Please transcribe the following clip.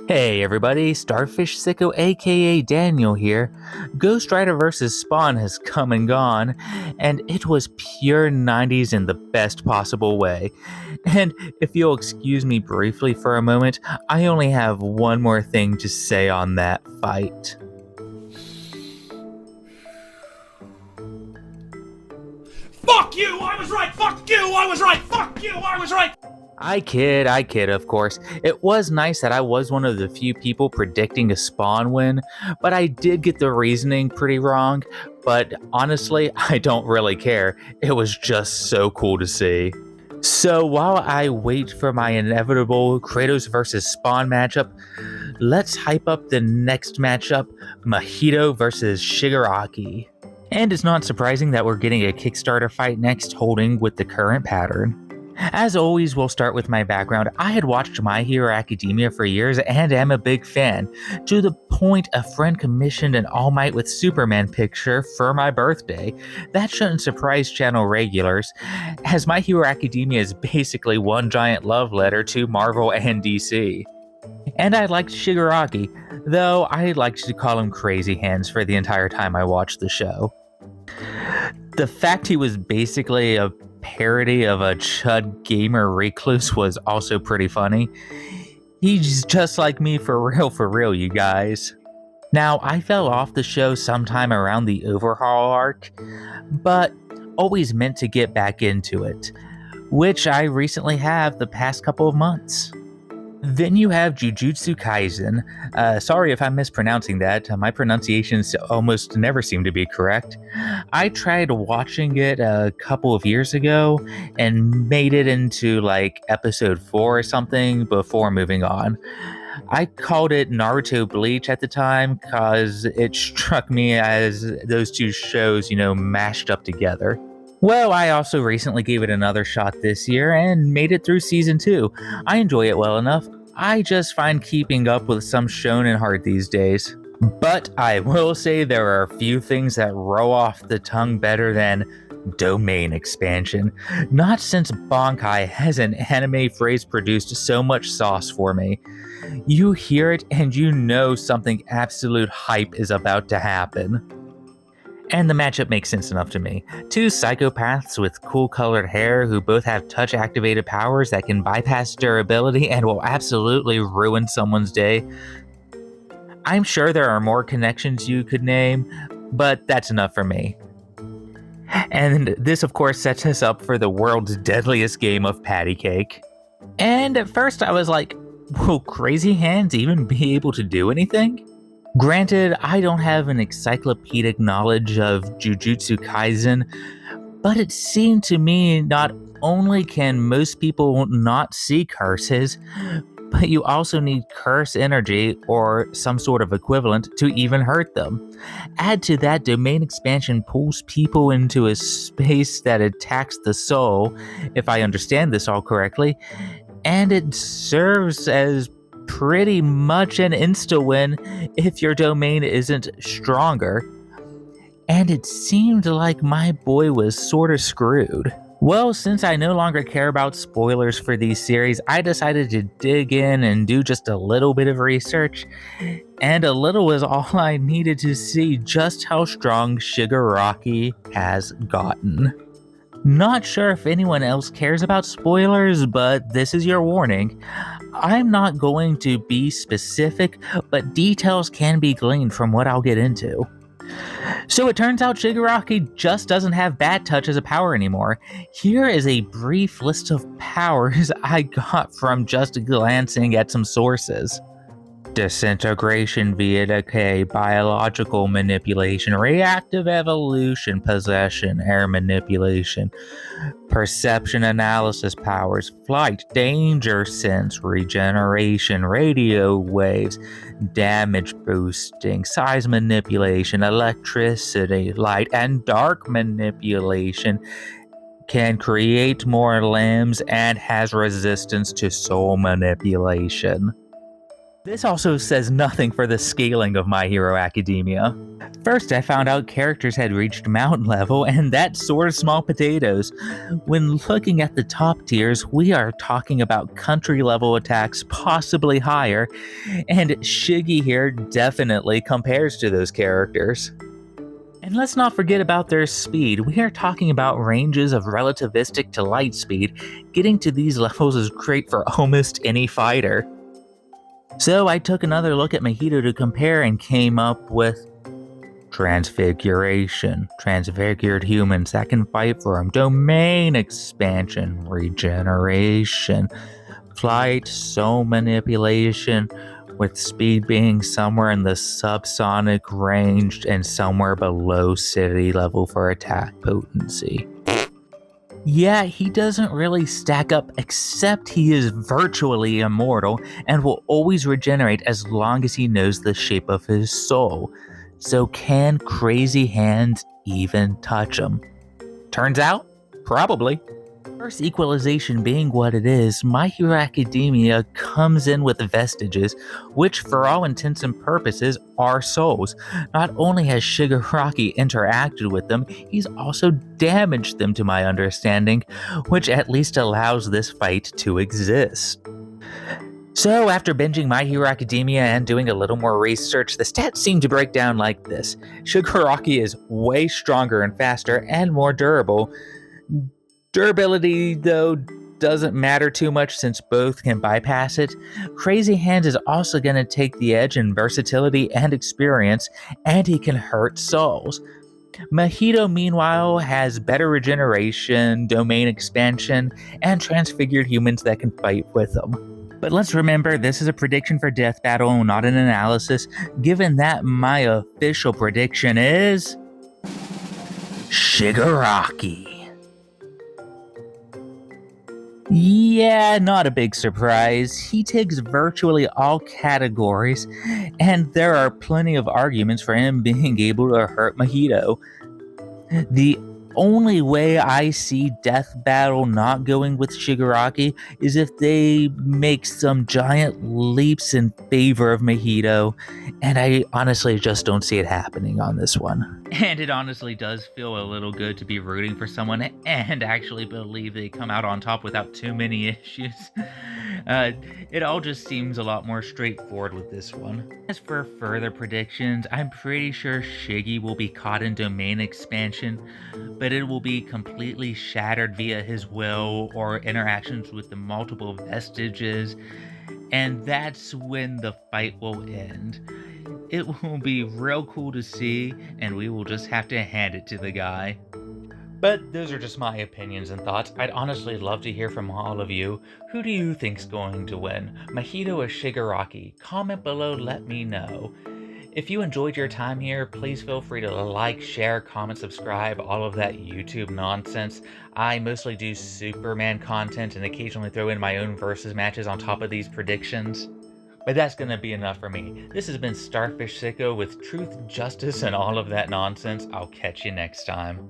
Hey everybody, Starfish Sicko aka Daniel here. Ghost Rider vs. Spawn has come and gone, and it was pure 90s in the best possible way. And if you'll excuse me briefly for a moment, I only have one more thing to say on that fight. Fuck you! I was right! Fuck you! I was right! Fuck you! I was right! I kid, of course. It was nice that I was one of the few people predicting a Spawn win, but I did get the reasoning pretty wrong. But honestly, I don't really care. It was just so cool to see. So while I wait for my inevitable Kratos vs. Spawn matchup, let's hype up the next matchup, Mahito vs. Shigaraki. And it's not surprising that we're getting a Kickstarter fight next, holding with the current pattern. As always, we'll start with my background. I had watched My Hero Academia for years and am a big fan, to the point a friend commissioned an All Might with Superman picture for my birthday. That shouldn't surprise channel regulars, as My Hero Academia is basically one giant love letter to Marvel and DC. And I liked Shigaraki, though I liked to call him Crazy Hands for the entire time I watched the show. The fact he was basically a parody of a chud gamer recluse was also pretty funny. He's just like me for real, you guys. Now, I fell off the show sometime around the overhaul arc, but always meant to get back into it, which I recently have the past couple of months. Then you have Jujutsu Kaisen. Sorry if I'm mispronouncing that. My pronunciations almost never seem to be correct. I tried watching it a couple of years ago and made it into like episode 4 or something before moving on. I called it Naruto Bleach at the time because it struck me as those two shows, mashed up together. Well, I also recently gave it another shot this year and made it through season 2. I enjoy it well enough. I just find keeping up with some shonen hard these days. But I will say there are a few things that roll off the tongue better than domain expansion. Not since Bankai has an anime phrase produced so much sauce for me. You hear it and you know something absolute hype is about to happen. And the matchup makes sense enough to me. Two psychopaths with cool colored hair who both have touch activated powers that can bypass durability and will absolutely ruin someone's day. I'm sure there are more connections you could name, but that's enough for me. And this of course sets us up for the world's deadliest game of patty cake. And at first I was like, will Crazy Hands even be able to do anything? Granted, I don't have an encyclopedic knowledge of Jujutsu Kaisen, but it seemed to me not only can most people not see curses, but you also need curse energy or some sort of equivalent to even hurt them. Add to that, domain expansion pulls people into a space that attacks the soul, if I understand this all correctly, and it serves as pretty much an insta-win if your domain isn't stronger. And it seemed like my boy was sorta screwed. Well, since I no longer care about spoilers for these series, I decided to dig in and do just a little bit of research, and a little was all I needed to see just how strong Shigaraki has gotten. Not sure if anyone else cares about spoilers, but this is your warning. I'm not going to be specific, but details can be gleaned from what I'll get into. So it turns out Shigaraki just doesn't have Bat Touch as a power anymore. Here is a brief list of powers I got from just glancing at some sources. Disintegration via decay, biological manipulation, reactive evolution, possession, air manipulation, perception analysis powers, flight, danger sense, regeneration, radio waves, damage boosting, size manipulation, electricity, light, and dark manipulation, can create more limbs, and has resistance to soul manipulation. This also says nothing for the scaling of My Hero Academia. First, I found out characters had reached mountain level, and that's sort of small potatoes. When looking at the top tiers, we are talking about country level attacks, possibly higher, and Shiggy here definitely compares to those characters. And let's not forget about their speed. We are talking about ranges of relativistic to light speed. Getting to these levels is great for almost any fighter. So I took another look at Mahito to compare and came up with Transfiguration. Transfigured humans that can fight for him. Domain expansion. Regeneration. Flight, soul manipulation, with speed being somewhere in the subsonic range and somewhere below city level for attack potency. Yeah, he doesn't really stack up, except he is virtually immortal and will always regenerate as long as he knows the shape of his soul. So can Crazy Hands even touch him? Turns out, probably. First equalization being what it is, My Hero Academia comes in with vestiges, which for all intents and purposes are souls. Not only has Shigaraki interacted with them, he's also damaged them to my understanding, which at least allows this fight to exist. So, after binging My Hero Academia and doing a little more research, the stats seem to break down like this. Shigaraki is way stronger and faster and more durable. Durability, though, doesn't matter too much since both can bypass it. Crazy Hands is also going to take the edge in versatility and experience, and he can hurt souls. Mahito, meanwhile, has better regeneration, domain expansion, and transfigured humans that can fight with him. But let's remember, this is a prediction for Death Battle, not an analysis, given that my official prediction is Shigaraki. Yeah, not a big surprise. He takes virtually all categories, and there are plenty of arguments for him being able to hurt Mahito. The only way I see Death Battle not going with Shigaraki is if they make some giant leaps in favor of Mahito, and I honestly just don't see it happening on this one. And it honestly does feel a little good to be rooting for someone and actually believe they come out on top without too many issues. It all just seems a lot more straightforward with this one. As for further predictions, I'm pretty sure Shiggy will be caught in domain expansion, but it will be completely shattered via his will or interactions with the multiple vestiges, and that's when the fight will end. It will be real cool to see, and we will just have to hand it to the guy. But those are just my opinions and thoughts. I'd honestly love to hear from all of you. Who do you think's going to win? Mahito or Shigaraki? Comment below, let me know. If you enjoyed your time here, please feel free to like, share, comment, subscribe, all of that YouTube nonsense. I mostly do Superman content and occasionally throw in my own versus matches on top of these predictions. But that's gonna be enough for me. This has been Starfish Sicko with truth, justice, and all of that nonsense. I'll catch you next time.